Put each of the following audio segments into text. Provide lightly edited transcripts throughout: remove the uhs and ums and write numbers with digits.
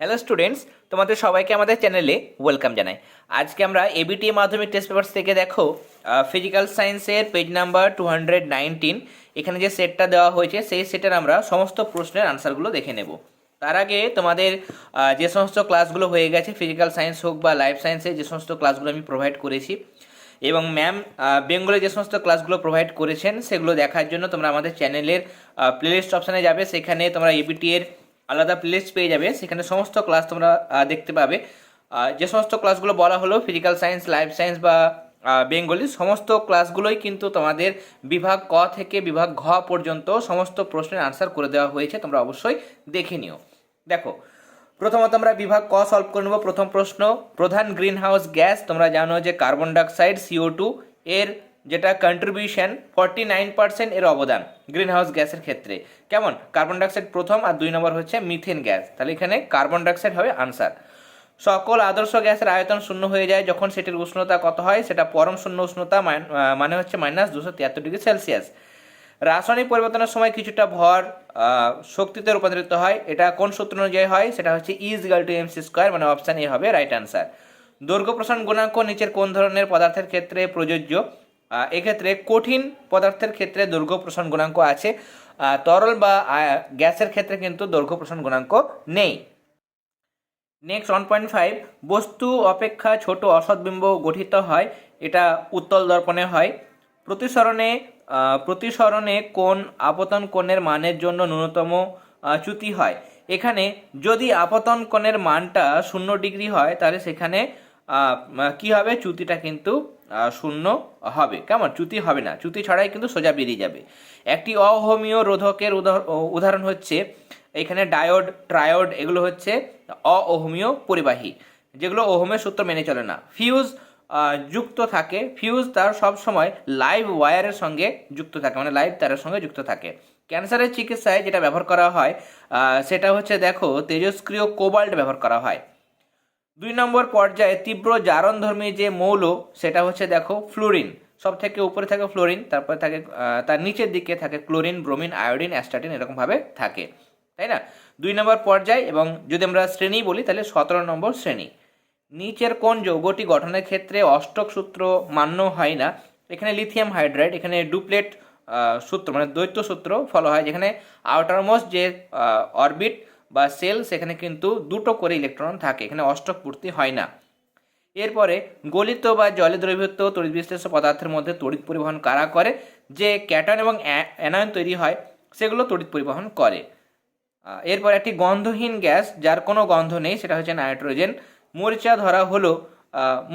Hello students, তোমাদের সবাইকে আমাদের চ্যানেলে ওয়েলকাম জানাই। আজকে আমরা এবিটি মাধ্যমিক টেস্ট পেপারস থেকে দেখো ফিজিক্যাল সায়েন্সের পেজ নাম্বার 219 এখানে যে সেটটা দেওয়া হয়েছে সেই সেটের আমরা সমস্ত প্রশ্নের আনসারগুলো দেখে নেব। তার আগে তোমাদের যে সমস্ত ক্লাসগুলো হয়ে গেছে, ফিজিক্যাল সায়েন্স হোক বা লাইফ সায়েন্সের যে সমস্ত ক্লাসগুলো আমি প্রোভাইড করেছি এবং ম্যাম বেঙ্গলে যে সমস্ত ক্লাসগুলো প্রোভাইড করেছেন সেগুলো দেখার জন্য তোমরা আমাদের চ্যানেলের প্লেলিস্ট অপশানে যাবে। সেখানে তোমরা এবিটি এর আলাদা প্লেলিস্ট পেয়ে যাবে, সেখানে সমস্ত ক্লাস তোমরা দেখতে পাবে। যে সমস্ত ক্লাসগুলো বলা হলো ফিজিক্যাল সায়েন্স, লাইফ সায়েন্স বা বেঙ্গলি, সমস্ত ক্লাসগুলোই কিন্তু তোমাদের বিভাগ ক থেকে বিভাগ ঘ পর্যন্ত সমস্ত প্রশ্নের আনসার করে দেওয়া হয়েছে, তোমরা অবশ্যই দেখে নিও। দেখো, প্রথমত আমরা বিভাগ ক সলভ করে নেব। প্রথম প্রশ্ন, প্রধান গ্রিন হাউস গ্যাস তোমরা জানো যে কার্বন ডাইঅক্সাইড CO2 এর যেটা কন্ট্রিবিউশন 49% এর অবদান গ্রিন হাউস গ্যাসের ক্ষেত্রে। কেমন? কার্বন ডাইঅক্সাইড প্রথম আর 2 নম্বর হচ্ছে মিথেন গ্যাস, তাহলে এখানে কার্বন ডাইঅক্সাইড হবে আনসার। সকল আদর্শ গ্যাসের আয়তন শূন্য হয়ে যায় যখন সেটির উষ্ণতা কত হয়? সেটা পরম শূন্য উষ্ণতা, মানে হচ্ছে -273°C। রাসায়নিক পরিবর্তনের সময় কিছুটা ভর শক্তিতে রূপান্তরিত হয়, এটা কোন সূত্র অনুযায়ী হয়? সেটা হচ্ছে E=mc², মানে অপশান এ হবে রাইট আনসার। দৈর্ঘ্য প্রসারণ গুণাঙ্ক নিচের কোন ধরনের পদার্থের ক্ষেত্রে প্রযোজ্য? এক্ষেত্রে কঠিন পদার্থের ক্ষেত্রে দৈর্ঘ্য প্রসারণ গুণাঙ্ক আছে, তরল বা গ্যাসের ক্ষেত্রে কিন্তু দৈর্ঘ্য প্রসারণ গুণাঙ্ক নেই। নেক্সট 1.5, বস্তু অপেক্ষা ছোট অসৎবিম্ব গঠিত হয়, এটা উত্তল দর্পণে হয়। প্রতিসরণে কোন আপতন কোণের মানের জন্য ন্যূনতম চ্যুতি হয়? এখানে যদি আপতন কোণের মানটা 0 ডিগ্রি হয় তাহলে সেখানে কি হবে? চ্যুতিটা কিন্তু 0 হবে। কেমন? চ্যুতি হবে না, চ্যুতি ছাড়াই কিন্তু সোজা বেরিয়ে যাবে। একটি অহমীয় রোধকের উদাহরণ হচ্ছে এখানে ডায়োড, ট্রায়োড, এগুলো হচ্ছে অহমীয় পরিবাহী, যেগুলো ওহমের সূত্র মেনে চলে না। ফিউজ যুক্ত থাকে, ফিউজ তার সব সময় লাইভ ওয়্যারের সঙ্গে যুক্ত থাকে, মানে লাইভ তারের সঙ্গে যুক্ত থাকে। ক্যান্সারের চিকিৎসায় যেটা ব্যবহার করা হয় সেটা হচ্ছে দেখো তেজস্ক্রিয় কোবাল্ট ব্যবহার করা হয়। 2 নম্বর পর্যায়ে তীব্র জারণধর্মী যে মৌল সেটা হচ্ছে দেখো ফ্লোরিন। সব থেকে উপরে থাকে ফ্লোরিন, তারপরে থাকে তার নিচের দিকে থাকে ক্লোরিন, ব্রোমিন, আয়োডিন, অ্যাস্টাটিন, এরকমভাবে থাকে, তাই না? 2 নম্বর পর্যায়, এবং যদি আমরা শ্রেণী বলি তাহলে 17 নম্বর শ্রেণী। নিচের কোন যৌগটি গঠনের ক্ষেত্রে অষ্টক সূত্র মান্য হয় না? এখানে লিথিয়াম হাইড্রাইড, এখানে ডুপ্লেট সূত্র মানে দ্বৈত সূত্র ফলো হয়, যেখানে আউটারমোস্ট যে অরবিট বা সেল সেখানে কিন্তু 2টো করে ইলেকট্রন থাকে, এখানে অষ্টক পূর্তি হয় না। এরপরে গলিত বা জলে দ্রবীভূত তড়িৎ বিশ্লেষ্য পদার্থের মধ্যে তড়িৎ পরিবহন কারা করে? যে ক্যাটায়ন এবং অ্যানায়ন তৈরি হয় সেগুলো তড়িৎ পরিবহন করে। এরপর একটি গন্ধহীন গ্যাস যার কোনো গন্ধ নেই সেটা হচ্ছে নাইট্রোজেন। মরিচা ধরা হলো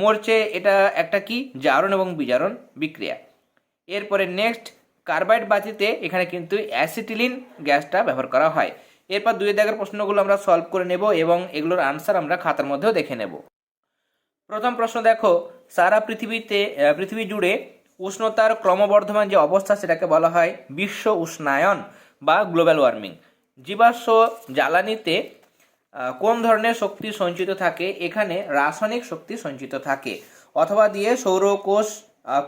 মরচে, এটা একটা কি? জারণ এবং বিজারণ বিক্রিয়া। এরপরে নেক্সট, কার্বাইড বাতিতে এখানে কিন্তু অ্যাসিটিলিন গ্যাসটা ব্যবহার করা হয়। এরপর 2 দাগের প্রশ্নগুলো আমরা সলভ করে নেব এবং এগুলোর আনসার আমরা খাতার মধ্যেও দেখে নেব। প্রথম প্রশ্ন দেখো, সারা পৃথিবী জুড়ে উষ্ণতার ক্রমবর্ধমান যে অবস্থা সেটাকে বলা হয় বিশ্ব উষ্ণায়ন বা গ্লোবাল ওয়ার্মিং। জীবাশ্ম জ্বালানিতে কোন ধরনের শক্তি সঞ্চিত থাকে? এখানে রাসায়নিক শক্তি সঞ্চিত থাকে। অথবা দিয়ে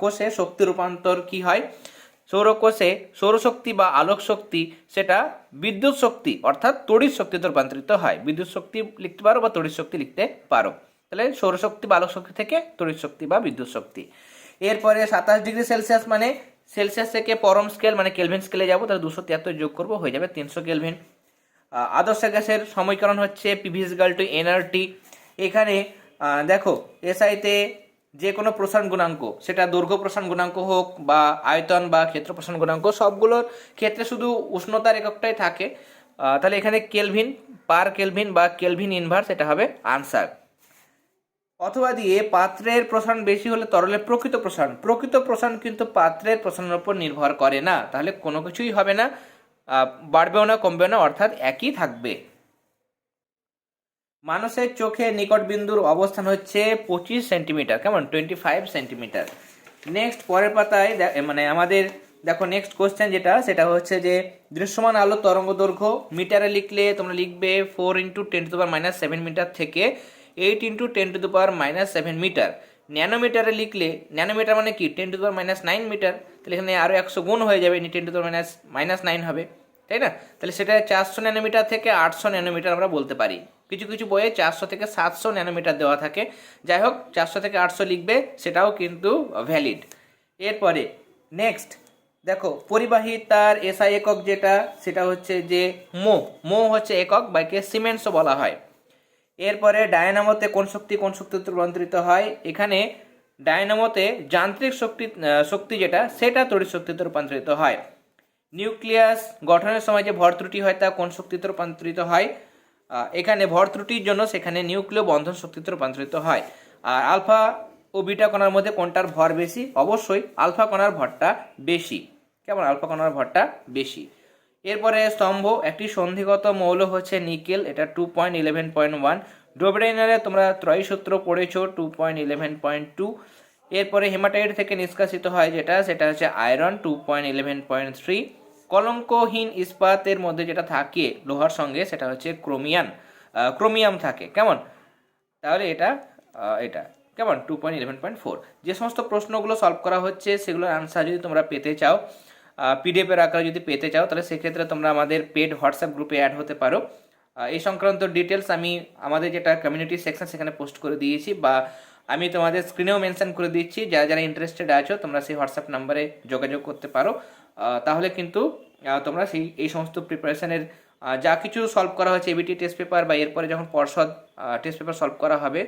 কোষে শক্তি রূপান্তর কি হয়? সৌরকোষে সৌরশক্তি বা আলোক শক্তি সেটা বিদ্যুৎ শক্তি অর্থাৎ তড়িৎ শক্তিতে রূপান্তরিত হয়। বিদ্যুৎ শক্তি লিখতে পারো বা তড়িৎ শক্তি লিখতে পারো, তাহলে সৌরশক্তি বা আলোক শক্তি থেকে তড়িৎ শক্তি বা বিদ্যুৎ শক্তি। এরপরে 27°C, মানে সেলসিয়াস থেকে পরম স্কেল মানে কেলভিন স্কেলে যাবো, তাহলে 273 যোগ করবো, হয়ে যাবে 300 কেলভিন। আদর্শ গ্যাসের সমীকরণ হচ্ছে PV=nRT। এখানে দেখো এসআইতে যে কোনো প্রসারণ গুণাঙ্ক, সেটা দৈর্ঘ্য প্রসারণ গুণাঙ্ক হোক বা আয়তন বা ক্ষেত্র প্রসারণ গুণাঙ্ক, সবগুলোর ক্ষেত্রে শুধু উষ্ণতার এককটাই থাকে, তাহলে এখানে কেলভিন পার কেলভিন বা কেলভিন ইনভার্স এটা হবে আনসার। অথবা দিয়ে পাত্রের প্রসারণ বেশি হলে তরলের প্রকৃত প্রসারণ কিন্তু পাত্রের প্রসারণের উপর নির্ভর করে না, তাহলে কোনো কিছুই হবে না, বাড়বেও না কমবেও না, অর্থাৎ একই থাকবে। মানুষের চোখে নিকট বিন্দুর অবস্থান হচ্ছে 25 সেন্টিমিটার, কেমন? 25 সেন্টিমিটার। নেক্সট পরের পাতায় মানে আমাদের দেখো নেক্সট কোশ্চেন যেটা, সেটা হচ্ছে যে দৃশ্যমান আলো তরঙ্গ দৈর্ঘ্য মিটারে লিখলে তোমরা লিখবে 4 × 10⁻⁷ মিটার থেকে 8 × 10⁻⁷ মিটার। ন্যানোমিটারে লিখলে, ন্যানোমিটার মানে কি? 10⁻⁹ মিটার, তাহলে এখানে আরও 100 গুণ হয়ে যাবে, 10⁻⁹ হবে, তাই না? তাহলে সেটা 400 ন্যানোমিটার থেকে 800 ন্যানোমিটার আমরা বলতে পারি। কিছু কিছু বইয়ে 400 থেকে 700 ন্যানোমিটার দেওয়া থাকে। যাই হোক, 400 থেকে 800 লিখবে, সেটাও কিন্তু ভ্যালিড। এরপরে নেক্সট দেখো, পরিবাহিতার এসআই একক যেটা, সেটা হচ্ছে যে মো হচ্ছে একক, বাইকে সিমেন্টসও বলা হয়। এরপরে ডায়নামোতে কোন শক্তিতে রূপান্তরিত হয়? এখানে ডায়নামোতে যান্ত্রিক শক্তি যেটা, সেটা তড়িৎ শক্তিতে রূপান্তরিত হয়। নিউক্লিয়াস গঠনের সময় যে ভর ত্রুটি হয় তা কোন শক্তিতে রূপান্তরিত হয়? এখানে ভর ত্রুটির জন্য সেখানে নিউক্লিয় বন্ধন শক্তিতে রূপান্তরিত হয়। আর আলফা ও বিটা কণার মধ্যে কোনটার ভর বেশি? অবশ্যই আলফা কণার ভরটা বেশি। কেমন? আলফা কণার ভরটা বেশি। এরপরে স্তম্ভ, একটি সন্ধিগত মৌল হচ্ছে নিকেল, এটা 2.11.1। ডোবরেইনারে তোমরা ত্রয়ী সূত্র পড়েছো 2.11.2। এরপরে হেমাটাইট থেকে নিষ্কাশিত হয় যেটা, সেটা হচ্ছে আয়রন 2.11.3। কলঙ্কহীন ইস্পাতের মধ্যে যেটা থাকে লোহার সঙ্গে, সেটা হচ্ছে ক্রোমিয়াম থাকে। কেমন? তাহলে এটা কেমন? 2.11.4। যে সমস্ত প্রশ্নগুলো সলভ করা হচ্ছে সেগুলোর আনসার যদি তোমরা পেতে চাও, পিডিএফ এর আকারে যদি পেতে চাও, তাহলে সেক্ষেত্রে তোমরা আমাদের পেড হোয়াটসঅ্যাপ গ্রুপে অ্যাড হতে পারো। এই সংক্রান্ত ডিটেলস আমি আমাদের যেটা কমিউনিটি সেকশন সেখানে পোস্ট করে দিয়েছি, বা আমি তোমাদের স্ক্রিনেও মেনশন করে দিচ্ছি। যারা যারা ইন্টারেস্টেড আছো তোমরা সেই হোয়াটসঅ্যাপ নাম্বারে যোগাযোগ করতে পারো। তাহলে কিন্তু তোমরা এই সমস্ত প্রিপারেশনের যা কিছু সলভ করা হচ্ছে এবিটি টেস্ট পেপার, বা এরপরে যখন পর্ষদ টেস্ট পেপার সলভ করা হবে,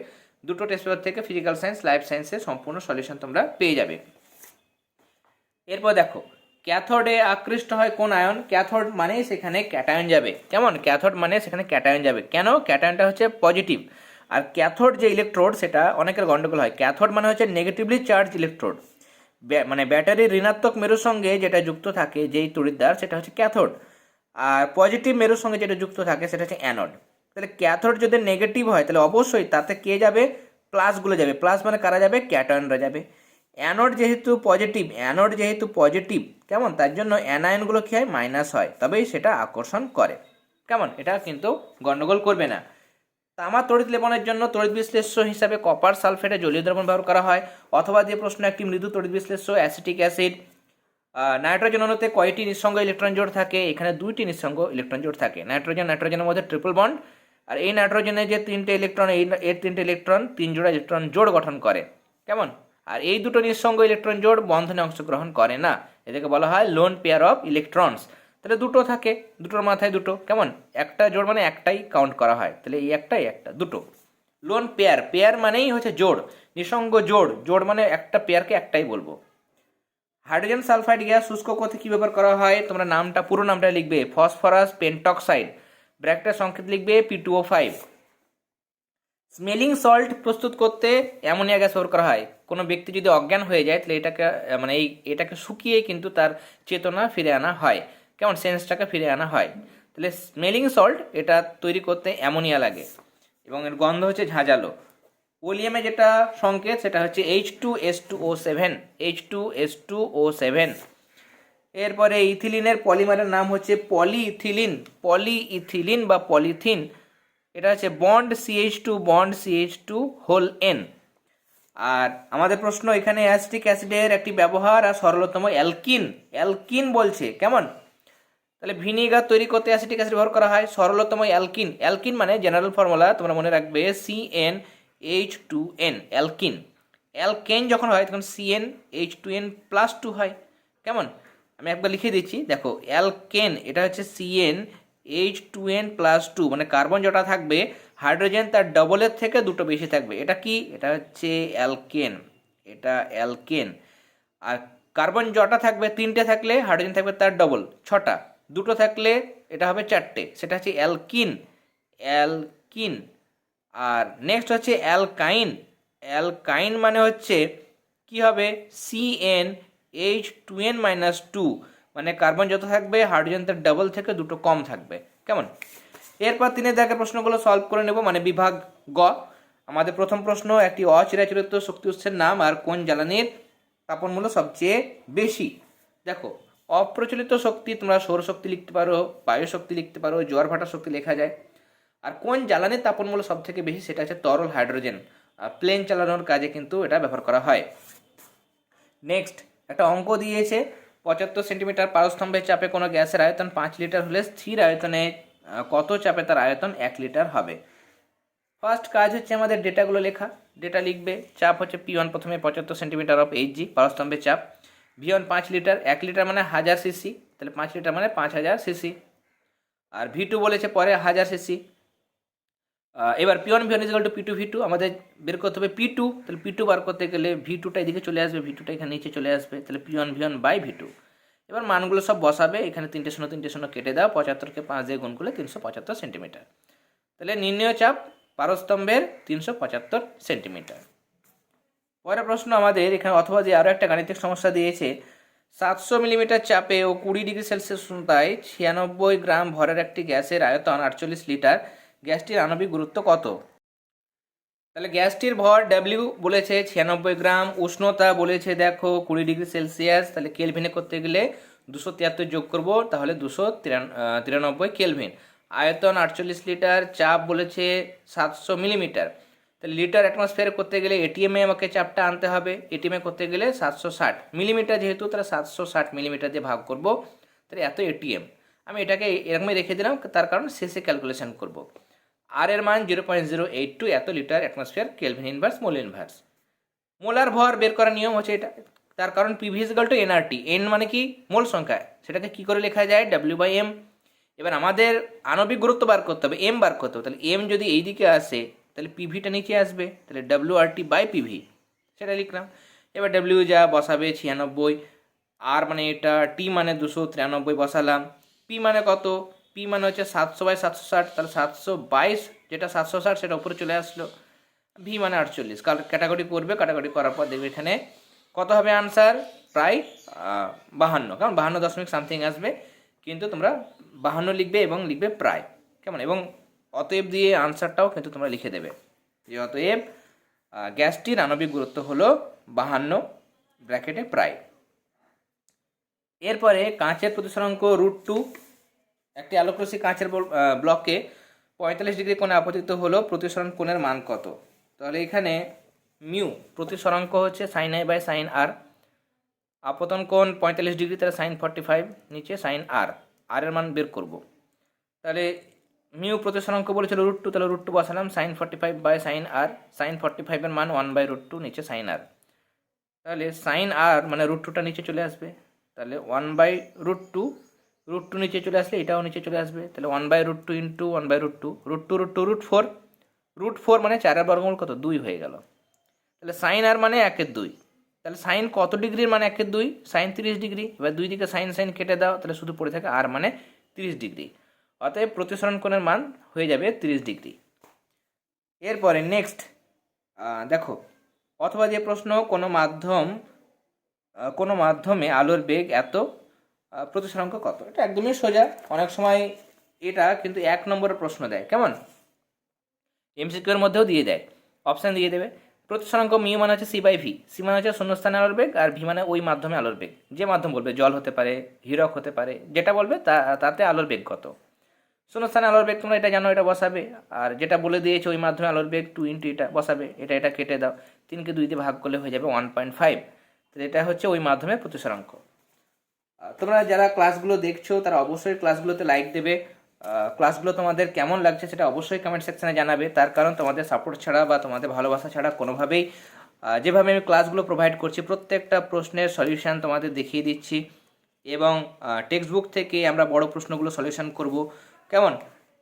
দুটো টেস্ট পেপার থেকে ফিজিক্যাল সায়েন্স, লাইফ সায়েন্সের সম্পূর্ণ সলিউশন তোমরা পেয়ে যাবে। এরপর দেখো, ক্যাথোডে আকৃষ্ট হয় কোন আয়ন? ক্যাথোড মানে সেখানে ক্যাটায়ন যাবে। কেমন? ক্যাথোড মানে সেখানে ক্যাটায়ন যাবে। কেন? ক্যাটায়নটা হচ্ছে পজিটিভ, আর ক্যাথোড যে ইলেকট্রোড, সেটা অনেকের গন্ডগোল হয়। ক্যাথোড মানে হচ্ছে নেগেটিভলি চার্জ ইলেকট্রোড, মানে ব্যাটারির ঋণাত্মক মেরুর সঙ্গে যেটা যুক্ত থাকে যেই তড়িৎদ্বার, সেটা হচ্ছে ক্যাথোড। আর পজিটিভ মেরুর সঙ্গে যেটা যুক্ত থাকে সেটা হচ্ছে অ্যানোড। তাহলে ক্যাথোড যদি নেগেটিভ হয় তাহলে অবশ্যই তাতে কে যাবে? প্লাসগুলো যাবে। প্লাস মানে কারা যাবে? ক্যাটায়নরা যাবে। অ্যানোড যেহেতু পজিটিভ, কেমন? তার জন্য অ্যানায়নগুলো কী হয়? মাইনাস হয়, তবেই সেটা আকর্ষণ করে। কেমন? এটা কিন্তু গন্ডগোল করবে না। তামা তড়িৎ লেপনের জন্য তড়িৎ বিশ্লেষ্য হিসাবে কপার সালফেটে জলীয় দ্রবণ ব্যবহার করা হয়। অথবা যে প্রশ্ন, একটি মৃদু তড়িৎ বিশ্লেষ্য অ্যাসিটিক অ্যাসিড। নাইট্রোজেন অণুতে কয়টি নিঃসঙ্গ ইলেকট্রন জোড় থাকে? এখানে 2টি নিঃসঙ্গ ইলেকট্রন জোড় থাকে। নাইট্রোজেনের মধ্যে ট্রিপল বন্ড, আর এই নাইট্রোজেনের যে 3টে ইলেকট্রন, এর 3টে ইলেকট্রন 3 জোড়া ইলেকট্রন জোড় গঠন করে। কেমন? আর এই দুটো নিঃসঙ্গ ইলেকট্রন জোড় বন্ধনে অংশগ্রহণ করে না, এদেরকে বলা হয় লোন পেয়ার অফ ইলেকট্রনস। তাহলে দুটো থাকে, দুটোর মাথায় দুটো। কেমন? একটা জোড় মানে একটাই কাউন্ট করা হয়, তাহলে এই একটা দুটো। লোন পেয়ার মানেই হচ্ছে জোড়, নিঃসঙ্গ জোড় মানে একটা পেয়ারকে একটাই বলবো। হাইড্রোজেন সালফাইড গ্যাস শুষ্ক করতে কি ব্যবহার করা হয়? তোমরা পুরো নামটা লিখবে, ফসফরাস পেন্টক্সাইড, ব্র্যাকেটের সংকেত লিখবে P2O5। স্মেলিং সল্ট প্রস্তুত করতে অ্যামোনিয়া গ্যাস ব্যবহার করা হয়। কোনো ব্যক্তি যদি অজ্ঞান হয়ে যায় তাহলে এটাকে শুকিয়ে কিন্তু তার চেতনা ফিরে আনা হয়। কেমন? সেন্সটাকে ফিরে আনা হয়। তাহলে স্মেলিং সল্ট এটা তৈরি করতে অ্যামোনিয়া লাগে, এবং এর গন্ধ হচ্ছে ঝাঁঝালো। ওলিয়ামে যেটা সংকেত, সেটা হচ্ছে H2S2O7। এরপরে ইথিলিনের পলিমারের নাম হচ্ছে পলিইথিলিন বা পলিথিন। এটা হচ্ছে বন্ড CH2 হোল N। আর আমাদের প্রশ্ন এখানে অ্যাসিটিক অ্যাসিডের একটি ব্যবহার আর সরলতম অ্যালকিন বলছে। কেমন? তাহলে ভিনিগার তৈরি করতে অ্যাসিটিক অ্যাসিড ব্যবহার করা হয়। সরলতম অ্যালকিন মানে জেনারেল ফর্মুলা তোমরা মনে রাখবে CnH2n। অ্যালকেন যখন হয় তখন CnH2n+2 হয়। কেমন? আমি একবার লিখে দিচ্ছি, দেখো, অ্যালকেন এটা হচ্ছে CnH2n+2, মানে কার্বন যেটা থাকবে হাইড্রোজেন তার ডবলের থেকে দুটো বেশি থাকবে। এটা কি? এটা হচ্ছে অ্যালকেন। আর কার্বন যটা থাকবে 3টে থাকলে হাইড্রোজেন থাকবে তার ডবল 6টা, দুটো থাকলে এটা হবে 4টে, সেটা হচ্ছে অ্যালকিন। আর নেক্সট হচ্ছে অ্যালকাইন মানে হচ্ছে কি হবে? CnH2n-2, মানে কার্বন যত থাকবে হাইড্রোজেন তার ডবল থেকে দুটো কম থাকবে। কেমন? এরপর 3 দাগের প্রশ্নগুলো সলভ করে নেব, মানে বিভাগ গ। আমাদের প্রথম প্রশ্ন, একটি অচিরাচরিত শক্তি উৎসের নাম আর কোন জ্বালানির তাপন মূল্য সবচেয়ে বেশি? দেখো, অপ্রচলিত শক্তি তোমরা সৌরশক্তি লিখতে পারো, বায়ু শক্তি লিখতে পারো, জোয়ার ভাটা শক্তি লেখা যায়। আর কোন জ্বালানির তাপন মূল্য সব থেকে বেশি? সেটা হচ্ছে তরল হাইড্রোজেন। প্লেন চালানোর কাজে কিন্তু এটা ব্যবহার করা হয়। নেক্সট একটা অঙ্ক দিয়েছে, 75 সেন্টিমিটার পারস্তম্ভের চাপে কোনো গ্যাসের আয়তন 5 লিটার হলে স্থির আয়তনে কত চাপে তার আয়তন 1 লিটার হবে? ফার্স্ট কাজ হচ্ছে আমাদের ডেটাগুলো লেখা। ডেটা লিখবে। চাপ হচ্ছে P1 প্রথমে 75 সেন্টিমিটার অফ Hg পারস্তম্ভের চাপ। V1 5 লিটার, 1 লিটার মানে 1000 সিসি, তাহলে 5 লিটার মানে 5000 সিসি। আর V2 বলেছে পরে 1000 সিসি। এবার P1 V1 is equal to P2 V2 আমাদের বের করতে হবে P2, তাহলে P2 বার করতে গেলে V2টা এদিকে চলে আসবে, V2টা এখানে নিচে চলে আসবে, তাহলে P1 V1 বাই V2। এবার মানগুলো সব বসাবে, এখানে 300 কেটে দাও, 75কে 5 দিয়ে গুণ করলে 375 সেন্টিমিটার। তাহলে নির্ণেয় চাপ পারস্তম্ভের 375 সেন্টিমিটার। পরের প্রশ্ন আমাদের এখানে অথবা যে আরও একটা গাণিতিক সমস্যা দিয়েছে, 700 মিলিমিটার চাপে ও 20 ডিগ্রি সেলসিয়াস উষ্ণতায় 96 গ্রাম ভরের একটি গ্যাসের আয়তন 48 লিটার, গ্যাসটির আণবিক গুরুত্ব কত? তাহলে গ্যাসটির ভর ডাব্লিউ বলেছে 96 গ্রাম, উষ্ণতা বলেছে দেখো 20 ডিগ্রি সেলসিয়াস, তাহলে কেলভিনে করতে গেলে 273 যোগ করব, তাহলে 293 কেলভিন। আয়তন 48 লিটার, চাপ বলেছে 700 মিলিমিটার, তাহলে লিটার অ্যাটমসফিয়ার করতে গেলে এটিএমে আমাকে চাপটা আনতে হবে, এটিএমে করতে গেলে 760 মিলিমিটার, যেহেতু তাহলে 760 মিলিমিটার দিয়ে ভাগ করব, তাহলে এত এটিএম। আমি এটাকে এরকমই রেখে দিলাম, তার কারণ শেষে ক্যালকুলেশন করব। আর এর মান 0.082, এত litre atmosphere kelvin inverse mole inverse. Molar ভর বের করার নিয়ম হচ্ছে এটা, তার কারণ PV equal to nRT, n মানে কি মোল সংখ্যা, সেটাকে কি করে লেখা যায় W/m। এবার আমাদের আণবিক গুরুত্ব বার করতে হবে, m বার করতে হবে, তাহলে m যদি এই দিকে আসে তাহলে PVটা নিচে আসবে, তাহলে WRT/PV সেটা লিখলাম। এবার W যা বসাবে 96, আর মানে এটা, T মানে 293 বসালাম, P মানে কত, P মানে হচ্ছে 700/760, তাহলে 722, যেটা 760 সেটা উপরে চলে আসলো। V মানে 48, ক্যাটাগরি করবে, ক্যাটাগরি করার পর দেখবে এখানে কত হবে আনসার, প্রায় 52, কারণ 52 দশমিক সামথিং আসবে, কিন্তু তোমরা 52 লিখবে এবং লিখবে প্রায়, কেমন, এবং অতএব দিয়ে আনসারটাও কিন্তু তোমরা লিখে দেবে যে অতএব গ্যাসটির আণবিক গুরুত্ব হলো 52 ব্র্যাকেটে প্রায়। এরপরে কাঁচের প্রতিসরাঙ্ক √2, একটি আলোকরশ্মি কাঁচের ব্লকে 45 ডিগ্রি কোণে আপতিত হলো, প্রতিসরণ কোণের মান কত? তাহলে এখানে মিউ প্রতিসরাঙ্ক হচ্ছে sin i by sin r, আপতন কোণ 45 ডিগ্রি, তাহলে sin 45, নিচে sin r, আর এর মান বের করব। তাহলে মিউ প্রতিসরাঙ্ক বলেছিল √2, তাহলে √2 বসালাম, sin 45 by sin r, sin 45 এর মান 1/√2, নিচে sin r, তাহলে sin r মানে √2টা নিচে চলে আসবে, তাহলে 1/√2, √2 নিচে চলে আসলে এটাও নিচে চলে আসবে, তাহলে 1/√2 ইন্টু 1/√2, √2 √4 মানে 4 বর্গমূল কত, 2 হয়ে গেল। তাহলে সাইন আর মানে 1/2, তাহলে সাইন কত ডিগ্রির মানে 1/2, সাইন 30 ডিগ্রি। এবার দুই দিকে সাইন সাইন কেটে দাও, তাহলে শুধু পড়ে থাকে আর মানে 30 ডিগ্রি, অতএব প্রতিসরণ কোণের মান হয়ে যাবে 30 ডিগ্রি। এরপরে নেক্সট দেখো, অথবা যে প্রশ্ন, কোনো মাধ্যমে আলোর বেগ এত, প্রতিসরাঙ্ক কত? এটা একদমই সোজা, অনেক সময় এটা কিন্তু 1 নম্বরের প্রশ্ন দেয়, কেমন, এমসিকিউ এর মধ্যেও দিয়ে দেয়, অপশান দিয়ে দেবে। প্রতিসরাঙ্ক মিউ মানে হচ্ছে c/v, c মানে হচ্ছে শূন্যস্থানে আলোর বেগ, আর ভি মানে ওই মাধ্যমে আলোর বেগ, যে মাধ্যম বলবে, জল হতে পারে, হীরক হতে পারে, যেটা বলবে তাতে আলোর বেগ কত। শূন্যস্থানে আলোর বেগ তোমরা এটা জানো, এটা বসাবে, আর যেটা বলে দিয়েছে ওই মাধ্যমে আলোর বেগ 2 ইন্টু এটা বসাবে, এটা কেটে দাও, 3কে 2 দিয়ে ভাগ করলে হয়ে যাবে 1.5, তাহলে এটা হচ্ছে ওই মাধ্যমে প্রতিসরাঙ্ক। তোমরা যারা ক্লাসগুলো দেখছো তারা অবশ্যই ক্লাসগুলোতে লাইক দেবে, ক্লাসগুলো তোমাদের কেমন লাগছে সেটা অবশ্যই কমেন্ট সেকশানে জানাবে, তার কারণ তোমাদের সাপোর্ট ছাড়া বা তোমাদের ভালোবাসা ছাড়া কোনোভাবেই, যেভাবে আমি ক্লাসগুলো প্রোভাইড করছি প্রত্যেকটা প্রশ্নের সলিউশান তোমাদের দেখিয়ে দিচ্ছি, এবং টেক্সট বুক থেকে আমরা বড় প্রশ্নগুলো সলিউশন করব, কেমন।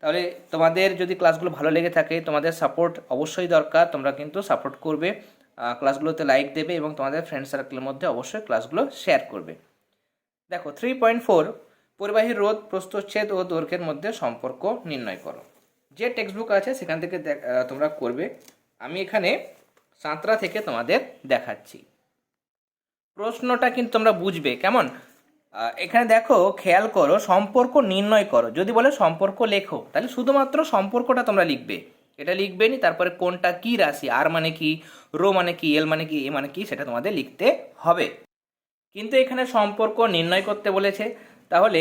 তাহলে তোমাদের যদি ক্লাসগুলো ভালো লেগে থাকে, তোমাদের সাপোর্ট অবশ্যই দরকার, তোমরা কিন্তু সাপোর্ট করবে, ক্লাসগুলোতে লাইক দেবে এবং তোমাদের ফ্রেন্ড সার্কেলের মধ্যে অবশ্যই ক্লাসগুলো শেয়ার করবে। দেখো 3.4, পরিবাহীর রোধ, প্রস্থচ্ছেদ ও দৈর্ঘ্যের মধ্যে সম্পর্ক নির্ণয় করো। যে টেক্সট বুক আছে সেখান থেকে তোমরা করবে, আমি এখানে সাঁতরা থেকে তোমাদের দেখাচ্ছি। প্রশ্নটা কিন্তু তোমরা বুঝবে, কেমন। এখানে দেখো, খেয়াল করো, সম্পর্ক নির্ণয় করো, যদি বলে সম্পর্ক লেখো তাহলে শুধুমাত্র সম্পর্কটা তোমরা লিখবে, এটা লিখবে নি, তারপরে কোনটা কি রাশি, আর মানে কি, রো মানে কি, এল মানে কি, এ মানে কি, সেটা তোমাদের লিখতে হবে। কিন্তু এখানে সম্পর্ক নির্ণয় করতে বলেছে, তাহলে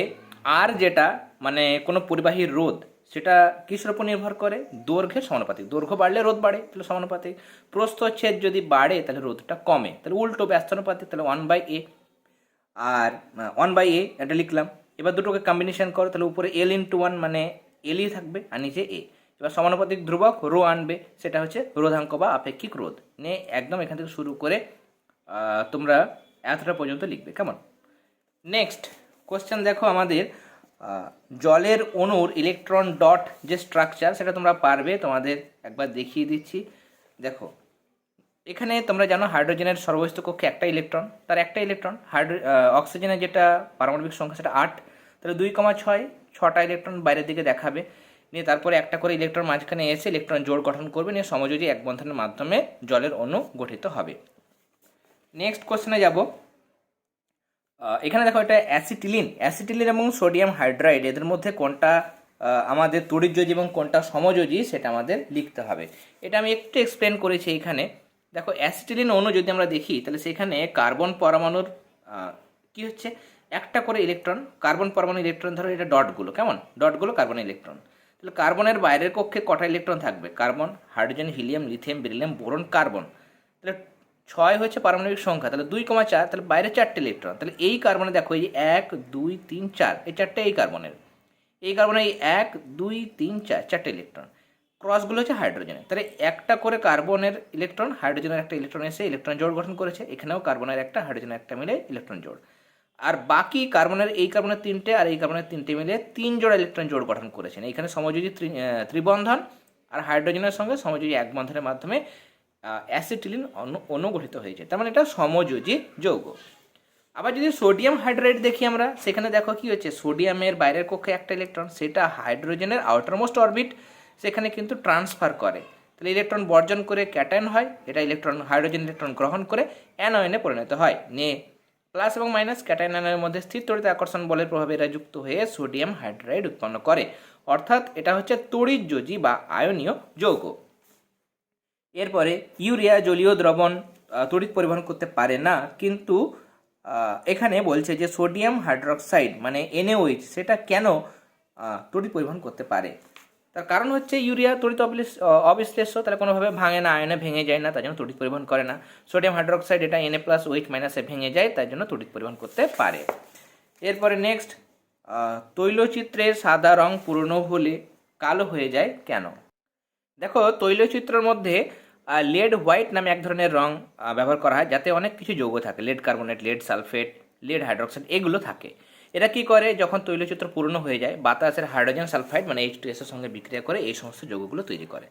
আর যেটা মানে কোনো পরিবাহীর রোধ, সেটা কিসের উপর নির্ভর করে, দৈর্ঘ্যের সমানুপাতিক, দৈর্ঘ্য বাড়লে রোধ বাড়ে, তাহলে সমানুপাতিক। প্রস্থচ্ছেদ যদি বাড়ে তাহলে রোধটা কমে, তাহলে উল্টো ব্যস্তানুপাতিক, তাহলে 1/a, আর 1/a এটা লিখলাম। এবার দুটোকে কম্বিনেশন করো, তাহলে উপরে l × 1 মানে এলই থাকবে, আর নিচে এ, এবার সমানুপাতিক ধ্রুবক রো আনবে, সেটা হচ্ছে রোধাঙ্ক বা আপেক্ষিক রোধ নিয়ে একদম এখান থেকে শুরু করে তোমরা এতটা পর্যন্ত লিখবে। কেমন? নেক্সট কোশ্চেন দেখো আমাদের জলের অণুর ইলেকট্রন ডট যে স্ট্রাকচার সেটা তোমরা পারবে, তোমাদের একবার দেখিয়ে দিচ্ছি। দেখো এখানে তোমরা জানো হাইড্রোজেনের সর্বস্থ কক্ষে একটা ইলেকট্রন, তার একটা ইলেকট্রন। অক্সিজেনের যেটা পারমাণবিক সংখ্যা সেটা 8, তাহলে 2,6 6টা ইলেকট্রন বাইরের দিকে দেখাবে, নিয়ে তারপরে একটা করে ইলেকট্রন মাঝখানে এসে ইলেকট্রন জোড় গঠন করবে, নিয়ে সমযোজী এক বন্ধনের মাধ্যমে জলের অণু গঠিত হবে। নেক্সট কোশ্চেনে যাব। এখানে দেখো এটা অ্যাসিটিলিন এবং সোডিয়াম হাইড্রাইড, এদের মধ্যে কোনটা আমাদের তড়িৎযোজী এবং কোনটা সমযোজী সেটা আমাদের লিখতে হবে। এটা আমি একটু এক্সপ্লেন করেছি এখানে। দেখো অ্যাসিটিলিন অণু যদি আমরা দেখি তাহলে সেখানে কার্বন পরমাণুর কি হচ্ছে একটা করে ইলেকট্রন, কার্বন পরমাণু ইলেকট্রন ধরো এটা ডটগুলো, কেমন ডটগুলো কার্বন ইলেকট্রন। তাহলে কার্বনের বাইরের কক্ষে কটা ইলেকট্রন থাকবে? Carbon, hydrogen, helium, lithium, beryllium, boron, carbon. তাহলে 6 হচ্ছে পারমাণবিক সংখ্যা, তাহলে 2,4, তাহলে বাইরে 4টে ইলেকট্রন। তাহলে এই কার্বনে দেখো এই 1 2 3 4 এই 4টে এই কার্বনের, এই 1 2 3 4 4টে ইলেকট্রন। ক্রসগুলো হচ্ছে হাইড্রোজেনের, তাহলে একটা করে কার্বনের ইলেকট্রন, হাইড্রোজেনের একটা ইলেকট্রন এসে ইলেকট্রন জোড় গঠন করেছে। এখানেও কার্বনের একটা, হাইড্রোজেনের একটা মিলে ইলেকট্রন জোড়। আর বাকি কার্বনের এই কার্বনের 3টে আর এই কার্বনের 3টে মিলে 3 জোড়া ইলেকট্রন জোড় গঠন করেছেন। এখানে সমযোজী ত্রিবন্ধন আর হাইড্রোজেনের সঙ্গে সমযোজী এক বন্ধনের মাধ্যমে অ্যাসিটিলিন অণু গঠিত হয়েছে, তার মানে এটা সমযোজী যৌগ। আবার যদি সোডিয়াম হাইড্রাইড দেখি আমরা, সেখানে দেখো কি হচ্ছে, সোডিয়ামের বাইরের কক্ষে একটা ইলেকট্রন, সেটা হাইড্রোজেনের আউটারমোস্ট অরবিট সেখানে কিন্তু ট্রান্সফার করে, তাহলে ইলেকট্রন বর্জন করে ক্যাটায়ন হয়, এটা ইলেকট্রন হাইড্রোজেন ইলেকট্রন গ্রহণ করে অ্যানোয়নে পরিণত হয়, নিয়ে প্লাস এবং মাইনাস ক্যাটায়ন আয়নের মধ্যে স্থির তড়িৎ আকর্ষণ বলের প্রভাবে এরা যুক্ত হয়ে সোডিয়াম হাইড্রাইড উৎপন্ন করে। অর্থাৎ এটা হচ্ছে তড়িৎযোজী বা আয়নীয় যৌগ। এরপরে ইউরিয়া জলীয় দ্রবণ তড়িৎ পরিবহন করতে পারে না, কিন্তু এখানে বলছে যে সোডিয়াম হাইড্রক্সাইড মানে NaOH সেটা কেন তড়িৎ পরিবহন করতে পারে। তার কারণ হচ্ছে ইউরিয়া তড়িৎ অবিশ্লেষ্য, তাহলে কোনোভাবে ভাঙে না, আয়নে ভেঙে যায় না, তার জন্য তড়িৎ পরিবহন করে না। সোডিয়াম হাইড্রক্সাইড এটা Na+OH- ভেঙে যায়, তার জন্য তড়িৎ পরিবহন করতে পারে। এরপরে নেক্সট, তৈলচিত্রের সাদা রং পুরনো হলে কালো হয়ে যায় কেন? দেখো তৈলচিত্রের মধ্যে লেড হোয়াইট নামে এক ধরনের রং ব্যবহার করা হয়, যাতে অনেক কিছু যৌগ থাকে, lead carbonate, lead sulphate, lead hydroxide এগুলো থাকে। এরা কি করে, যখন তৈলচিত্র পুরনো হয়ে যায় বাতাসের হাইড্রোজেন সালফাইড মানে H2S এর সঙ্গে বিক্রিয়া করে এই সমস্ত যৌগগুলো তৈরি করে।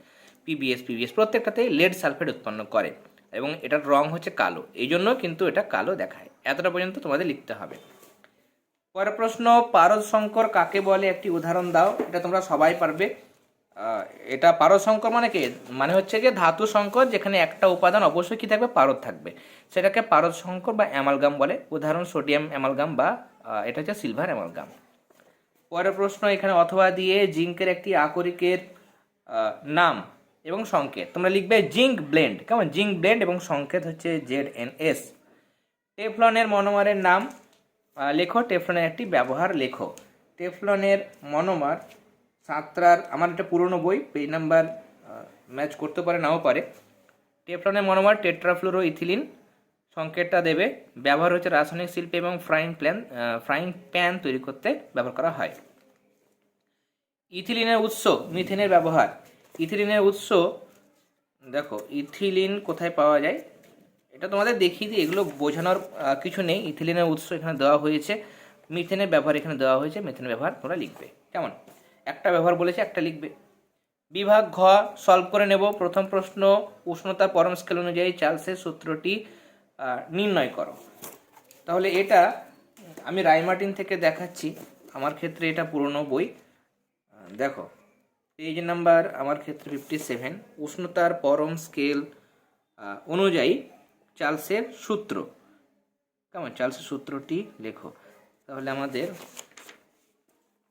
পিবিএস প্রত্যেকটাতেই লেড সালফেট উৎপন্ন করে এবং এটার রং হচ্ছে কালো, এই জন্য কিন্তু এটা কালো দেখায়। এতটা পর্যন্ত তোমাদের লিখতে হবে। পরের প্রশ্ন, পারদ সংকর কাকে বলে একটি উদাহরণ দাও। এটা তোমরা সবাই পারবে। এটা পারদ সংকর মানে কি, মানে হচ্ছে যে ধাতু সংকর যেখানে একটা উপাদান অবশ্যই কি থাকবে, পারদ থাকবে, সেটাকে পারদ সংকর বা অ্যামালগাম বলে। উদাহরণ সোডিয়াম অ্যামালগাম বা এটা হচ্ছে সিলভার অ্যামালগাম। পরের প্রশ্ন, এখানে অথবা দিয়ে জিঙ্কের একটি আকরিকের নাম এবং সংকেত তোমরা লিখবে জিঙ্ক ব্লেন্ড, কেমন, জিঙ্ক ব্লেন্ড এবং সংকেত হচ্ছে ZnS। টেফলনের মনোমারের নাম লেখো, টেফলনের একটি ব্যবহার লেখো। টেফলনের মনোমার সাঁতরার, আমার এটা পুরনো বই, পেজ নাম্বার ম্যাচ করতে পারে নাও পারে। টেফলনের মনোমার টেট্রাফ্লুরো ইথিলিন, সংকেতটা দেবে। ব্যবহার হচ্ছে রাসায়নিক শিল্পে এবং ফ্রাইং প্যান তৈরি করতে ব্যবহার করা হয়। ইথিলিনের উৎস, মিথেনের ব্যবহার। ইথিলিনের উৎস দেখো, ইথিলিন কোথায় পাওয়া যায় এটা তোমাদের দেখিয়ে দিই, এগুলো বোঝানোর কিছু নেই। ইথিলিনের উৎস এখানে দেওয়া হয়েছে, মিথেনের ব্যবহার এখানে দেওয়া হয়েছে, মিথেনের ব্যবহার তোমরা লিখবে। কেমন, একটা ব্যবহার বলেছে একটা লিখবে। বিভাগ ঘ সলভ করে নেব। প্রথম প্রশ্ন, উষ্ণতা পরম স্কেল অনুযায়ী চার্লসের সূত্রটি নির্ণয় করো। তাহলে এটা আমি রাইমার্টিন থেকে দেখাচ্ছি, আমার ক্ষেত্রে এটা পুরনো বই। দেখো পেজ নাম্বার আমার ক্ষেত্রে 57, উষ্ণতার পরম স্কেল অনুযায়ী চার্লসের সূত্র। কেমন, চার্লসের সূত্রটি লেখো। তাহলে আমাদের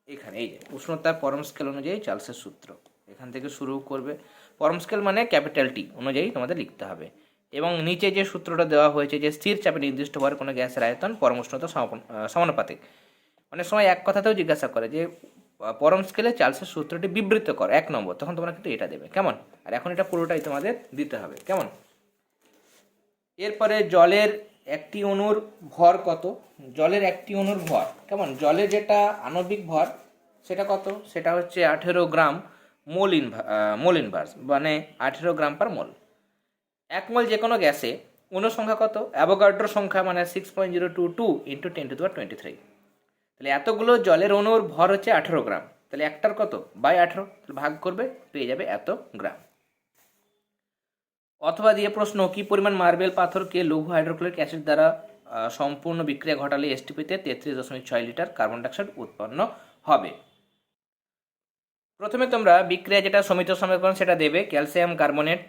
এখানে এই যে উষ্ণতার পরম স্কেল অনুযায়ী চার্লসের সূত্র, এখান থেকে শুরু করবে। পরম স্কেল মানে ক্যাপিটাল T অনুযায়ী তোমাদের লিখতে হবে। এবং নিচে যে সূত্রটা দেওয়া হয়েছে যে স্থির চাপে নির্দিষ্ট ভরে কোনো গ্যাসের আয়তন পরম উষ্ণতা সমানুপাতিক। অনেক সময় এক কথাতেও জিজ্ঞাসা করে যে পরম স্কেলে চার্লসের সূত্রটি বিবৃত করো 1 নম্বর, তখন তোমরা কিন্তু এটা দেবে। কেমন, আর এখন এটা পুরোটাই তোমাদের দিতে হবে। কেমন, এরপরে জলের একটি অণুর ভর কত? জলের একটি অণুর ভর, কেমন, জলের যেটা আণবিক ভর সেটা কত, সেটা হচ্ছে 18 গ্রাম মোল ইনভার্স, মানে 18 গ্রাম পার মোল। 1 মোল যে কোনো গ্যাসে অণু সংখ্যা কত? অ্যাভোগাড্রো সংখ্যা মানে 6.022 ইন্টু 10⁻23। তাহলে এতগুলো জলের অণুর ভর হচ্ছে 18 গ্রাম, তাহলে একটার কত? বাই 18, তাহলে ভাগ করবে, পেয়ে যাবে এত গ্রাম। অথবা দিয়ে প্রশ্ন, কি পরিমাণ মার্বেল পাথরকে লৌহ হাইড্রোক্লোরিক অ্যাসিড দ্বারা সম্পূর্ণ বিক্রিয়া ঘটালে এসটিপিতে 33.6 লিটার কার্বন ডাইঅক্সাইড উৎপন্ন হবে? প্রথমে তোমরা বিক্রিয়া যেটা সমিত সমীকরণ সেটা দেবে। ক্যালসিয়াম কার্বনেট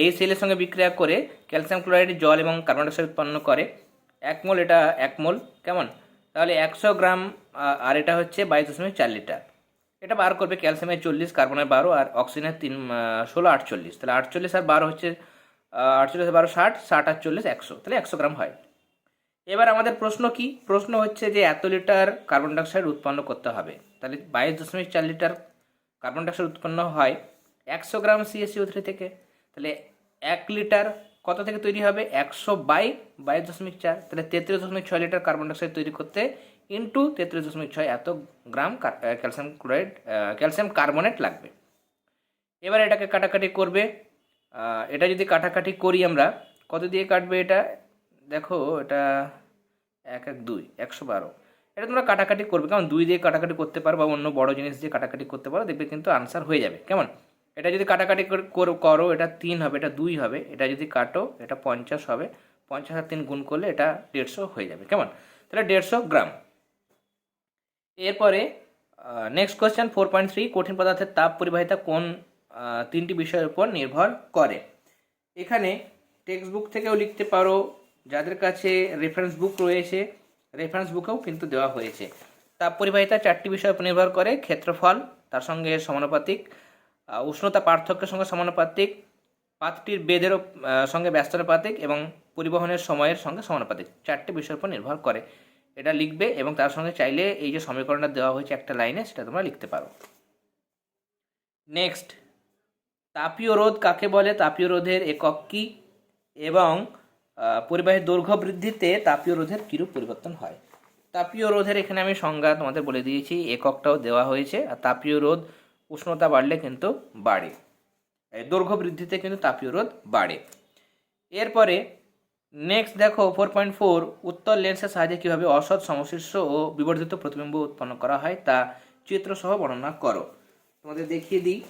এই সেলের সঙ্গে বিক্রিয়া করে ক্যালসিয়াম ক্লোরাইড জল এবং কার্বন ডাইঅক্সাইড উৎপন্ন করে। 1 মোল, এটা 1 মোল, কেমন? তাহলে 100 গ্রাম, আর এটা হচ্ছে 22.4 লিটার। এটা বার করবে, ক্যালসিয়ামের 40, কার্বনের 12 আর অক্সিজেনের 16, 48। তাহলে 48 আর 12 হচ্ছে 48 আর 12 60, 60 আর 40 100, তাহলে 100 গ্রাম হয়। এবার আমাদের প্রশ্ন কি? প্রশ্ন হচ্ছে যে এত লিটার কার্বন ডাইঅক্সাইড উৎপন্ন করতে হবে। তাহলে 22.4 লিটার কার্বন ডাইঅক্সাইড উৎপন্ন হয় 100 গ্রাম CaCO3 থেকে। তাহলে 1 লিটার কত থেকে তৈরি হবে? 100 বাই 22.4, তাহলে 33.6 লিটার কার্বন ডাইঅক্সাইড তৈরি করতে ইন্টু 33.6 এত গ্রাম ক্যালসিয়াম কার্বনেট লাগবে। এবার এটাকে কাটাকাটি করবে। এটা যদি কাটাকাটি করি আমরা, কত দিয়ে কাটবে এটা? দেখো, এটা 1 1 2 112। এটা তোমরা কাটাকাটি করবে, কেমন? 2 দিয়ে কাটাকাটি করতে পারো বা অন্য বড় জিনিস দিয়ে কাটাকাটি করতে পারো, দেখবে কিন্তু আনসার হয়ে যাবে, কেমন? এটা যদি কাটাকাটি করো, এটা 3 হবে, এটা 2 হবে। এটা যদি কাটো, এটা 50 হবে, 50 আর 3 গুণ করলে এটা 150 হয়ে যাবে, কেমন? তাহলে 150 গ্রাম। এরপরে নেক্সট কোয়েশ্চেন 4.3, কঠিন পদার্থের তাপ পরিবাহিতা কোন 3টি বিষয়ের উপর নির্ভর করে? এখানে টেক্সট বুক থেকেও লিখতে পারো, যাদের কাছে রেফারেন্স বুক রয়েছে রেফারেন্স বুকেও কিন্তু দেওয়া হয়েছে। তাপ পরিবাহিতা 4টি বিষয়ের উপর নির্ভর করে: ক্ষেত্রফল, তার সঙ্গে সমানুপাতিক; উষ্ণতা পার্থক্যের সঙ্গে সমানুপাতিক; পাতটির বেধেরও সঙ্গে ব্যস্তানুপাতিক; এবং পরিবহনের সময়ের সঙ্গে সমানুপাতিক। 4টি বিষয়ের উপর নির্ভর করে, এটা লিখবে এবং তার সঙ্গে চাইলে এই যে সমীকরণটা দেওয়া হয়েছে একটা লাইনে, সেটা তোমরা লিখতে পারো। নেক্সট, তাপীয় রোধ কাকে বলে? তাপীয় রোধের একক কী? এবং পরিবাহীর দৈর্ঘ্য বৃদ্ধিতে তাপীয় রোধের কীরূপ পরিবর্তন হয়? তাপীয় রোধের এখানে আমি সংজ্ঞা তোমাদের বলে দিয়েছি, এককটাও দেওয়া হয়েছে। আর তাপীয় রোধ উষ্ণতা বাড়লে কিন্তু বাড়ে, দৈর্ঘ্য বৃদ্ধিতে কিন্তু তাপীয় রোধ বাড়ে। এরপরে নেক্সট দেখো 4.4, উত্তল লেন্সের সাহায্যে কীভাবে অসৎ, সমশীর্ষ ও বিবর্ধিত প্রতিবিম্ব উৎপন্ন করা হয় তা চিত্রসহ বর্ণনা করো। তোমাদের দেখিয়ে দিই।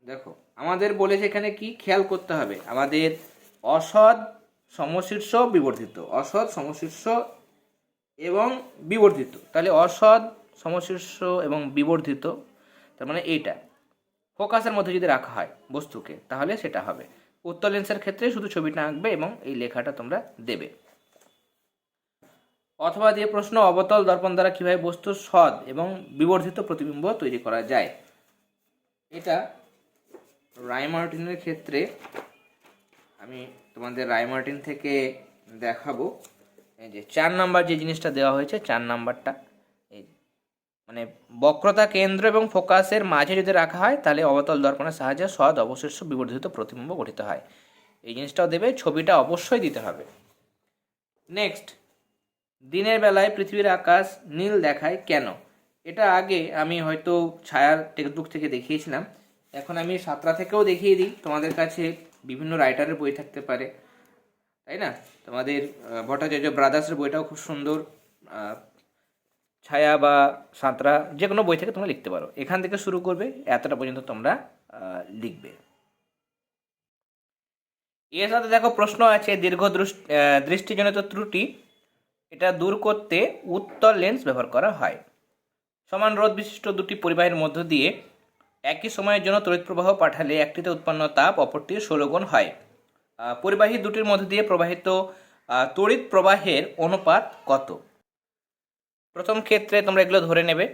দেখো, আমাদের বলেছে এখানে কি খেয়াল করতে হবে, আমাদের অসৎ, সমশীর্ষ, বিবর্ধিত, অসৎ, সমশীর্ষ এবং বিবর্ধিত। তাহলে অসৎ, সমশীর্ষ এবং বিবর্ধিত, তার মানে এইটা ফোকাসের মধ্যে যদি রাখা হয় বস্তুকে, তাহলে সেটা হবে। উত্তল লেন্সের ক্ষেত্রে শুধু ছবিটা আঁকবে এবং এই লেখাটা তোমরা দেবে। অথবা দিয়ে প্রশ্ন, অবতল দর্পণ দ্বারা কীভাবে বস্তুর সৎ এবং বিবর্ধিত প্রতিবিম্ব তৈরি করা যায়? এটা রায়মার্টিনের ক্ষেত্রে আমি তোমাদের রায়মার্টিন থেকে দেখাবো। এই যে 4 নাম্বার যে জিনিসটা দেওয়া হয়েছে, 4 নাম্বারটা, এই মানে বক্রতা কেন্দ্র এবং ফোকাসের মাঝে যদি রাখা হয়, তাহলে অবতল দর্পণের সাহায্যে সৎ, অবশিষ্ট, বিবর্ধিত প্রতিবিম্ব গঠিত হয়। এই জিনিসটাও দেবে, ছবিটা অবশ্যই দিতে হবে। নেক্সট, দিনের বেলায় পৃথিবীর আকাশ নীল দেখায় কেন? এটা আগে আমি হয়তো ছায়ার টেক্সটবুক থেকে দেখিয়েছিলাম, এখন আমি সাঁতরা থেকেও দেখিয়ে দিই। তোমাদের কাছে বিভিন্ন রাইটারের বই থাকতে পারে, তাই না? তোমাদের ভট্টাচার্য ব্রাদার্সের বইটাও খুব সুন্দর, ছায়া বা সাঁতরা যে কোনো বই থেকে তোমরা লিখতে পারো। এখান থেকে শুরু করবে, এতটা পর্যন্ত তোমরা লিখবে। এর সাথে দেখো প্রশ্ন আছে, দীর্ঘ দৃষ্টিজনিত ত্রুটি এটা দূর করতে উত্তল লেন্স ব্যবহার করা হয়। সমান রোধ বিশিষ্ট দুটি পরিবাহীর মধ্য দিয়ে একই সময়ের জন্য তড়িৎ প্রবাহ পাঠালে একটিতে উৎপন্ন তাপ অপরটির 16 গুণ হয়। পরিবাহী দুটির মধ্য দিয়ে প্রবাহিত তড়িৎ প্রবাহের অনুপাত কত? প্রথম ক্ষেত্রে তোমরা এগুলো ধরে নেবে।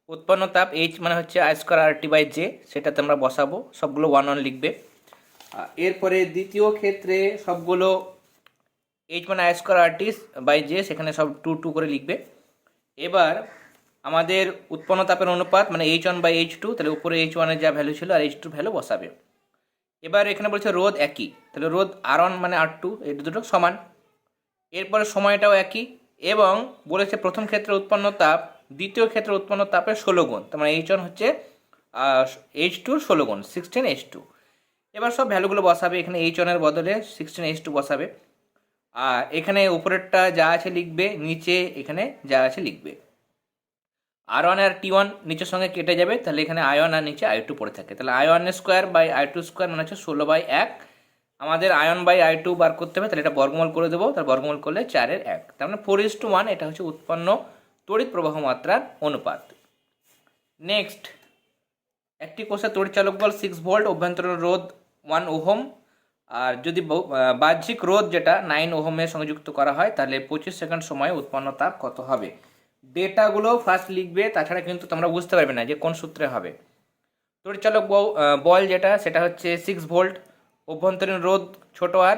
উৎপন্ন তাপ H মানে হচ্ছে I²RT/J, সেটা তোমরা বসাবো, সবগুলো 1 1 লিখবে। এরপরে দ্বিতীয় ক্ষেত্রে সবগুলো H মানে I²RT/J, সেখানে সব 2 2 করে লিখবে। এবার আমাদের উৎপন্ন তাপের অনুপাত মানে H1/H2, তাহলে উপরে H1 এর যা ভ্যালু ছিল আর H2 ভ্যালু বসাবে। এবার এখানে বলছে রোধ একই, তাহলে রোধ R1 মানে R2, এই দুটো সমান। এরপরে সময়টাও একই, এবং বলেছে প্রথম ক্ষেত্রে উৎপন্ন তাপ দ্বিতীয় ক্ষেত্রে উৎপন্ন তাপের 16 গুণ, তার মানে H1 হচ্ছে H2 16 গুণ 16H2। এবার সব ভ্যালুগুলো বসাবে, এখানে H1 এর বদলে 16H2 বসাবে, আর এখানে উপরেরটা যা আছে লিখবে, নিচে এখানে যা আছে লিখবে। R1 আর T1 নিচের সঙ্গে কেটে যাবে, তাহলে এখানে I1 আর নিচে I2 পড়ে থাকে, তাহলে I1 square by I2 square মানে হচ্ছে 16/1। আমাদের I1 বাই I2 বার করতে হবে, তাহলে এটা বর্গমূল করে দেবো, তার বর্গমূল করলে 4/1, তার মানে 4:1। এটা হচ্ছে উৎপন্ন তড়িৎ প্রবাহ মাত্রার অনুপাত। নেক্সট, একটি কোষে তড়িৎ চালক বল 6 ভোল্ট, অভ্যন্তরীণ রোধ 1 ওহম, আর যদি বাহ্যিক রোধ যেটা 9 ওহমের সঙ্গে যুক্ত করা হয়, তাহলে 25 সেকেন্ড সময়ে উৎপন্ন তাপ কত হবে? ডেটাগুলো ফার্স্ট লিখবে, তাছাড়া কিন্তু তোমরা বুঝতে পারবে না যে কোন সূত্রে হবে। তড়িৎচালক বল যেটা, সেটা হচ্ছে 6 ভোল্ট, অভ্যন্তরীণ রোধ ছোট আর,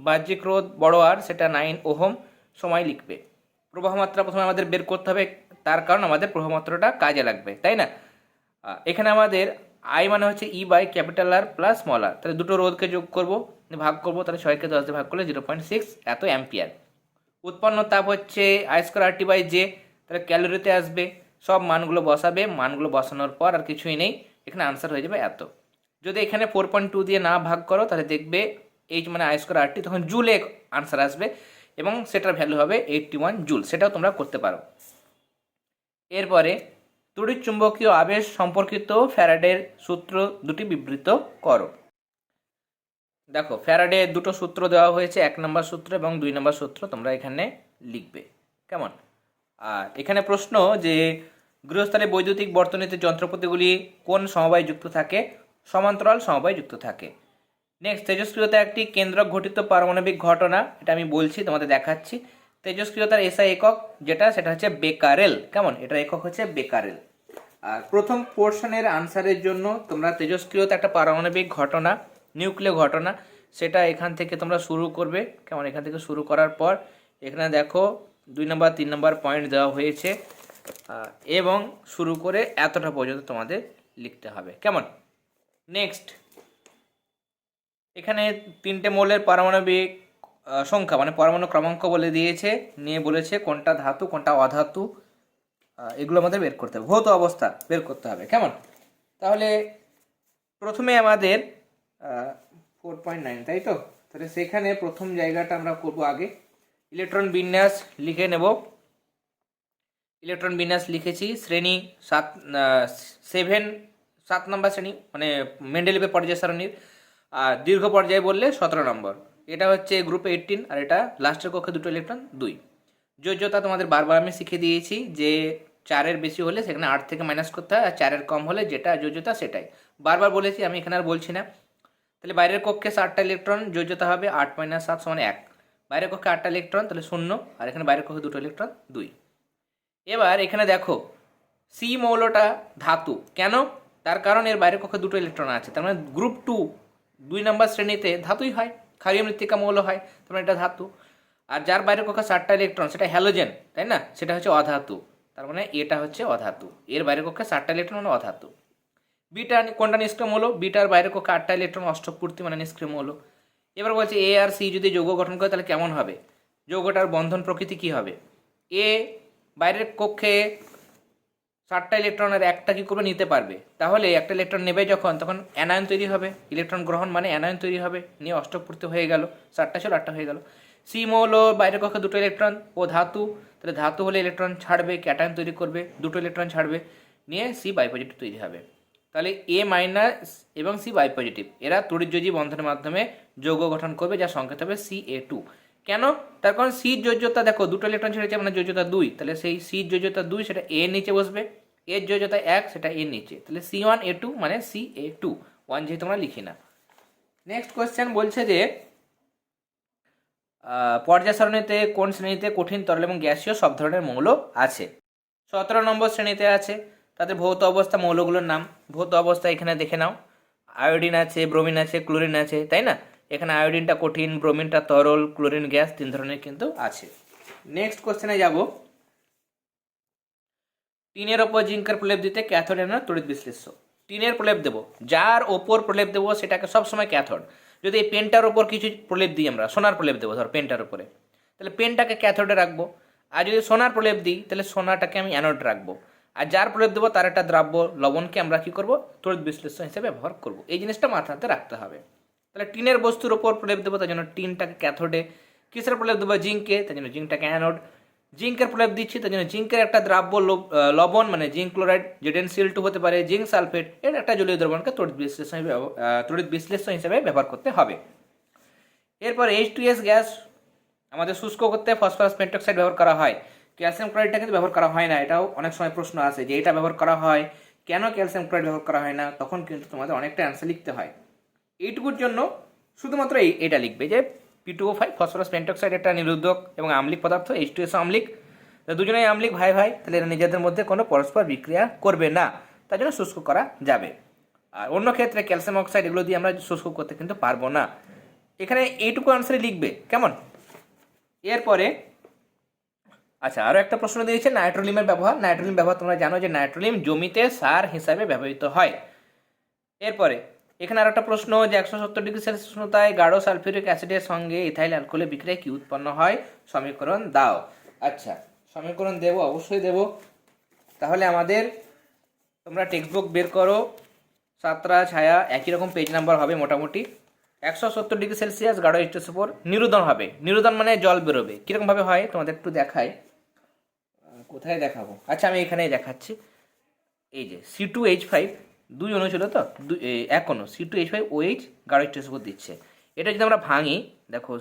বাহ্যিক রোধ বড় আর, সেটা 9 ওহম। সময় লিখবে। প্রবাহ মাত্রা প্রথমে আমাদের বের করতে হবে, তার কারণ আমাদের প্রবাহ মাত্রাটা কাজে লাগবে, তাই না? এখানে আমাদের আই মানে হচ্ছে E by capital R plus small R, তাহলে দুটো রোধকে যোগ করব, ভাগ করব, তাহলে 6কে 10 দিয়ে ভাগ করলে 0.6 এত অ্যাম্পিয়ার। উৎপন্ন তাপ হচ্ছে I square R T by J, তাহলে ক্যালোরিতে আসবে, সব মানগুলো বসাবে, মানগুলো বসানোর পর আর কিছুই নেই, এখানে আনসার হয়ে যাবে এত। যদি এখানে 4.2 দিয়ে না ভাগ করো, তাহলে দেখবে এইচ মানে আই স্কোয়ার আর টি, তখন জুলে আনসার আসবে এবং সেটার ভ্যালু হবে 81 জুল, সেটাও তোমরা করতে পারো। এরপরে তড়িৎ চুম্বকীয় আবেশ সম্পর্কিত ফ্যারাডের সূত্র দুটি বিবৃত করো। দেখো, ফ্যারাডে দুটো সূত্র দেওয়া হয়েছে, 1 নম্বর সূত্র এবং 2 নম্বর সূত্র, তোমরা এখানে লিখবে কেমন। আর এখানে প্রশ্ন যে গৃহস্থলে বৈদ্যুতিক বর্তনীতে যন্ত্রপাতিগুলি কোন সমবায় যুক্ত থাকে? সমান্তরাল সমবায় যুক্ত থাকে। নেক্সট, তেজস্ক্রিয়তা একটি কেন্দ্রক ঘটিত পারমাণবিক ঘটনা, এটা আমি বলছি, তোমাদের দেখাচ্ছি। তেজস্ক্রিয়তার এসআই একক যেটা, সেটা হচ্ছে বেকারেল, কেমন, এটার একক হচ্ছে বেকারেল। আর প্রথম পোর্শনের আনসারের জন্য তোমরা তেজস্ক্রিয়তা একটা পারমাণবিক ঘটনা, নিউক্লিয় ঘটনা, সেটা এখান থেকে তোমরা শুরু করবে, কেমন। এখান থেকে শুরু করার পর এখানে দেখো 2 নম্বর 3 নম্বর পয়েন্ট দেওয়া হয়েছে, এবং শুরু করে এতটা পর্যন্ত তোমাদের লিখতে হবে, কেমন। নেক্সট, এখানে 3টে মৌলের পারমাণবিক সংখ্যা মানে পরমাণু ক্রমাঙ্ক বলে দিয়েছে, নিয়ে বলেছে কোনটা ধাতু কোনটা অধাতু, এগুলো আমাদের বের করতে হবে, ভৌত অবস্থা বের করতে হবে, কেমন। তাহলে প্রথমে আমাদের 4.9, তাই তো, তাহলে সেখানে প্রথম জায়গাটা আমরা করব আগে, ইলেকট্রন বিন্যাস লিখে নেব। ইলেকট্রন বিন্যাস লিখেছি, শ্রেণী 7 নম্বর শ্রেণী, মানে মেন্ডেলিভের পর্যায় সারণীর। আর দীর্ঘ পর্যায়ে বললে 17 নম্বর। এটা হচ্ছে গ্রুপ 18, আর এটা লাস্টের কক্ষে 2 ইলেকট্রন 2। যোজ্যতা তোমাদের বারবার আমি শিখে দিয়েছি যে 4-এর বেশি হলে সেখানে 8 থেকে মাইনাস করতে হয়, আর 4-এর কম হলে যেটা যোজ্যতা সেটাই, বারবার বলেছি আমি, এখানে আর বলছি না। তাহলে বাইরের কক্ষে 7টা ইলেকট্রন, যোজ্যতা হবে 8 - 7 = 1। বাইরের কক্ষে 8টা ইলেকট্রন, তাহলে 0, আর এখানে বাইরের কক্ষে 2 ইলেকট্রন 2। এবার এখানে দেখো সি মৌলটা ধাতু কেন, তার কারণ এর বাইরের কক্ষে 2 ইলেকট্রন আছে, তার মানে গ্রুপ 2 নম্বর শ্রেণীতে ধাতুই হয়, ক্ষারীয় মৃত্তিকা মৌল হয়, তার মানে এটা ধাতু। আর যার বাইরের কক্ষে 7টা ইলেকট্রন, সেটা হ্যালোজেন, তাই না, সেটা হচ্ছে অধাতু, তার মানে এটা হচ্ছে অধাতু, এর বাইরের কক্ষে 7টা ইলেকট্রন মানে অধাতু। বিটা কোনটা নিষ্ক্রিয় মৌল? বিটার বাইরের কক্ষে 8টা ইলেকট্রন, অষ্টকপূর্তি মানে নিষ্ক্রিয় মৌল। এবার বলছে এ আর সি যদি যৌগ গঠন করে তাহলে কেমন হবে, যৌগটার বন্ধন প্রকৃতি কি হবে। এ বাইরের কক্ষে 7টা ইলেকট্রনের একটা কি করবে, নিতে পারবে, তাহলে একটা ইলেকট্রন নেবে যখন, তখন অ্যানায়ন তৈরি হবে, ইলেকট্রন গ্রহণ মানে অ্যানায়ন তৈরি হবে, নিয়ে অষ্টকপূর্তি হয়ে গেল, 7টা ছিল 8টা হয়ে গেল। সি মৌল বাইরের কক্ষে 2 ইলেকট্রন, ও ধাতু, তাহলে ধাতু হলে ইলেকট্রন ছাড়বে, ক্যাটায়ন তৈরি করবে, 2 ইলেকট্রন ছাড়বে, নিয়ে সি বাই পজিটিভ তৈরি হবে। তাহলে এ মাইনাস এবং সি বাই পজিটিভ, এরা তড়িৎযোজী বন্ধনের মাধ্যমে যৌগ গঠন করবে, যার সংকেত হবে Ca2। কেন? তার কারণ সির যোজ্যতা দেখো 2 ইলেকট্রন ছেড়েছে, মানে যোজ্যতা 2, তাহলে সেই সির যোজ্যতা 2 সেটা এ নিচে বসবে, এর যোজ্যতা 1 সেটা এর নিচে, তাহলে C1A2 মানে Ca2, 1 যেহেতু আমরা লিখি না। নেক্সট কোয়েশ্চেন বলছে যে পর্যায় সারণীতে কোন শ্রেণীতে কঠিন, তরল এবং গ্যাসীয় সব ধরনের মৌল আছে? 17 নম্বর শ্রেণীতে আছে। তাদের ভৌত অবস্থা মৌলগুলোর নাম, ভৌত অবস্থা এখানে দেখে নাও, আয়োডিন আছে, ব্রোমিন আছে, ক্লোরিন আছে, তাই না। এখানে আয়োডিনটা কঠিন, ব্রোমিনটা তরল, ক্লোরিন গ্যাস, 3 ধরনের কিন্তু আছে। নেক্সট কোশ্চেনে যাব, টিনের ওপর জিঙ্কের প্রলেপ দিতে ক্যাথোড এর তড়িৎ বিশ্লেষ্য। টিনের প্রলেপ দেবো, যার ওপর প্রলেপ দেবো সেটাকে সবসময় ক্যাথোড। যদি এই পেনটার ওপর কিছু প্রলেপ দিই, আমরা সোনার প্রলেপ দেবো ধর পেনটার উপরে, তাহলে পেনটাকে ক্যাথোডে রাখবো। আর যদি সোনার প্রলেপ দিই, তাহলে সোনাটাকে আমি অ্যানোড রাখবো। আর যার প্রলেপ দেবো তার একটা দ্রাব্য লবণকে আমরা কি করব, তড়িৎ বিশ্লেষণ হিসেবে ব্যবহার করব। এই জিনিসটা মাথাতে রাখতে হবে। তাহলে টিনের বস্তুর ওপর প্রলেপ দেবো, তার জন্য টিনটাকে ক্যাথোডে। কিসের প্রলেপ দেবো, জিঙ্কে, তার জন্য জিঙ্কটাকে অ্যানোড। জিঙ্কের প্রলেপ দিচ্ছি, তার জন্য জিঙ্কের একটা দ্রাব্য লবণ মানে জিঙ্ক ক্লোরাইড, যেটা Cl2 হতে পারে, জিঙ্ক সালফেট, এর একটা জলীয় দ্রবণকে তড়িৎ বিশ্লেষণ হিসেবে ব্যবহার করতে হবে। এরপর H2S গ্যাস আমাদের শুষ্ক করতে ফসফরাস পেন্টক্সাইড ব্যবহার করা হয়। ক্যালসিয়াম ক্লোরাইডটা কিন্তু ব্যবহার করা হয় না। এটাও অনেক সময় প্রশ্ন আসে যে এটা ব্যবহার করা হয় কেন, ক্যালসিয়াম ক্লোরাইড ব্যবহার করা হয় না, তখন কিন্তু তোমাদের অনেকটা অ্যান্সার লিখতে হয়। এইটুকুর জন্য শুধুমাত্র এটা লিখবে যে P2O5 ফসফরাস পেন্টক্সাইড একটা নিরোধক এবং আম্লিক পদার্থ, H2S আম্লিক, দুজনেই আম্লিক ভাই ভাই, তাহলে এরা নিজেদের মধ্যে কোনো পরস্পর বিক্রিয়া করবে না, তার জন্য শুষ্ক করা যাবে। আর অন্য ক্ষেত্রে ক্যালসিয়াম অক্সাইড এগুলো দিয়ে আমরা শুষ্ক করতে কিন্তু পারবো না। এখানে এইটুকু আনসারে লিখবে, কেমন? এরপরে আচ্ছা, আরও একটা প্রশ্ন দিয়েছে নাইট্রোলিমের ব্যবহার। নাইট্রোলিম ব্যবহার তোমরা জানো যে নাইট্রোলিম জমিতে সার হিসাবে ব্যবহৃত হয়। এরপরে এখানে আর একটা প্রশ্ন যে 170 ডিগ্রি সেলসিয়াস উষ্ণতায় গাঢ় সালফিউরিক অ্যাসিডের সঙ্গে ইথাইল অ্যালকোহলের বিক্রিয়ায় কি উৎপন্ন হয়, সমীকরণ দাও। আচ্ছা, সমীকরণ দেব, অবশ্যই দেব। তাহলে আমাদের তোমরা টেক্সট বুক বের করো, সাতরা ছায়া একই রকম পেজ নাম্বার হবে মোটামুটি। 170 ডিগ্রি সেলসিয়াস গাঢ় H2S উপর নিরোধন হবে। নিরোধন মানে জল বেরোবে। কীরকমভাবে হয় তোমাদের একটু দেখাই, কোথায় দেখাবো, আচ্ছা আমি এখানেই দেখাচ্ছি। এই যে C2H5 দুই অণু ছিল তো, এক অণু C2H5OH গাঢ় H2S উপর দিচ্ছে। এটা যদি আমরা ভাঙি, দেখো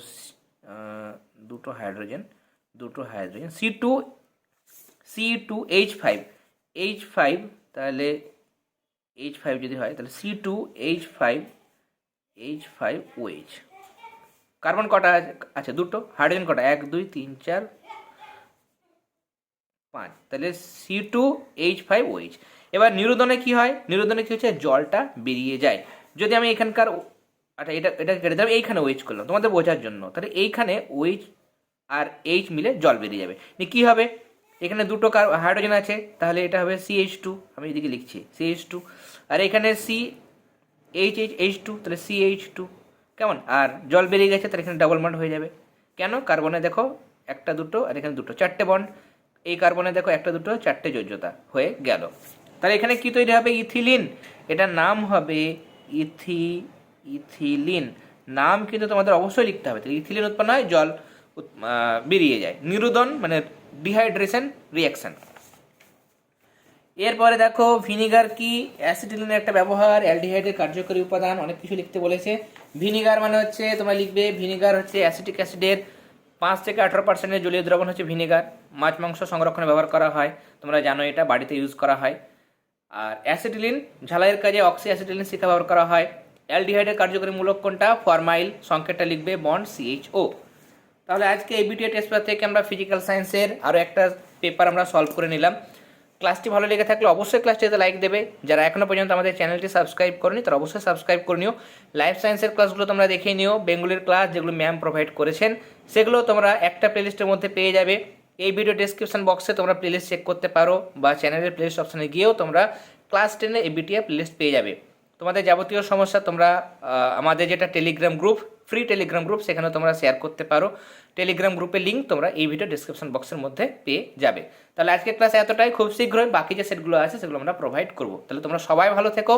দুটো হাইড্রোজেন C2H5 H5, তাহলে H5 যদি হয় তাহলে C2H5OH। কার্বন কটা আছে? আচ্ছা দুটো। হাইড্রোজেন কটা? 1 2 3 4 5, তাহলে C2H5OH। এবার নিরোধনে কি হয়? নিরোধনে কি হচ্ছে, জলটা বেরিয়ে যায়। যদি আমি এখানকার, আচ্ছা এটা কেটে দেবো, এইখানে OH করলাম তোমাদের বোঝার জন্য, তাহলে এইখানে OH আর H মিলে জল বেরিয়ে যাবে। কি হবে, এখানে দুটো হাইড্রোজেন আছে, তাহলে এটা হবে CH2, আমি এদিকে লিখছি CH2, আর এখানে CHH2, তাহলে CH2, কেমন? আর জল বেরিয়ে গেছে, তাহলে এখানে ডাবল বন্ড হয়ে যাবে। কেন? কার্বনে দেখো একটা দুটো, আর এখানে দুটো, চারটে বন্ড। এই কার্বনে দেখো একটা দুটো, চারটে যোজ্যতা হয়ে গেল। তাহলে এখানে কি তৈরি হবে? ইথিলিন। এটার নাম হবে ইথিলিন। নাম কিন্তু তোমাদের অবশ্যই লিখতে হবে। তাহলে ইথিলিন উৎপন্ন হয়, জল বেরিয়ে যায়। নিরোধন মানে ডিহাইড্রেশন রিয়াকশন। এরপরে দেখো ভিনিগার কি, অ্যাসিটিলিনের একটা ব্যবহার, অ্যালডিহাইডের কার্যকরী উপাদান, অনেক কিছু লিখতে বলেছে। ভিনিগার মানে হচ্ছে তোমরা লিখবে, ভিনিগার হচ্ছে অ্যাসিটিক অ্যাসিডের 5 থেকে 18% জলীয় দ্রবণ হচ্ছে ভিনিগার। মাছ মাংস সংরক্ষণে ব্যবহার করা হয়, তোমরা জানো এটা বাড়িতে ইউজ করা হয়। আর অ্যাসিটিলিন ঝালাইয়ের কাজে অক্সি অ্যাসিটিলিন শিখা ব্যবহার করা হয়। অ্যালডিহাইডের কার্যকরী মূলক কোনটা? ফরমাইল। সংকেতটা লিখবে বন্ড CHO। তাহলে আজকে এই বিটিএ টেস্ট পেপার থেকে আমরা ফিজিক্যাল সায়েন্সের আরও একটা পেপার আমরা সলভ করে নিলাম। ক্লাসটি ভালো লেগে থাকলে অবশ্যই ক্লাসটিতে লাইক দেবে। যারা এখনও পর্যন্ত আমাদের চ্যানেলটি সাবস্ক্রাইব করনি তারা অবশ্যই সাবস্ক্রাইব করে নিও। লাইফ সায়েন্সের ক্লাসগুলো তোমরা দেখে নিও। বেঙ্গলির ক্লাস যেগুলো ম্যাম প্রোভাইড করেছেন সেগুলো তোমরা একটা প্লেলিস্টের মধ্যে পেয়ে যাবে। এই ভিডিও ডেসক্রিপশন বক্সে তোমরা প্লেলিস্ট চেক করতে পারো, বা চ্যানেলের প্লেলিস্ট অপশানে গিয়েও তোমরা ক্লাস 10 এবিটিএ প্লেলিস্ট পেয়ে যাবে। তোমাদের যাবতীয় সমস্যা তোমরা আমাদের যেটা Telegram group, free Telegram group, সেখানে তোমরা শেয়ার করতে পারো। টেলিগ্রাম গ্রুপের লিঙ্ক তোমরা এই ভিডিও ডিসক্রিপশন বক্সের মধ্যে পেয়ে যাবে। তাহলে আজকের ক্লাসে এতটাই, খুব শীঘ্রই বাকি যে সেটগুলো আছে সেগুলো আমরা প্রোভাইড করবো। তাহলে তোমরা সবাই ভালো থেকো।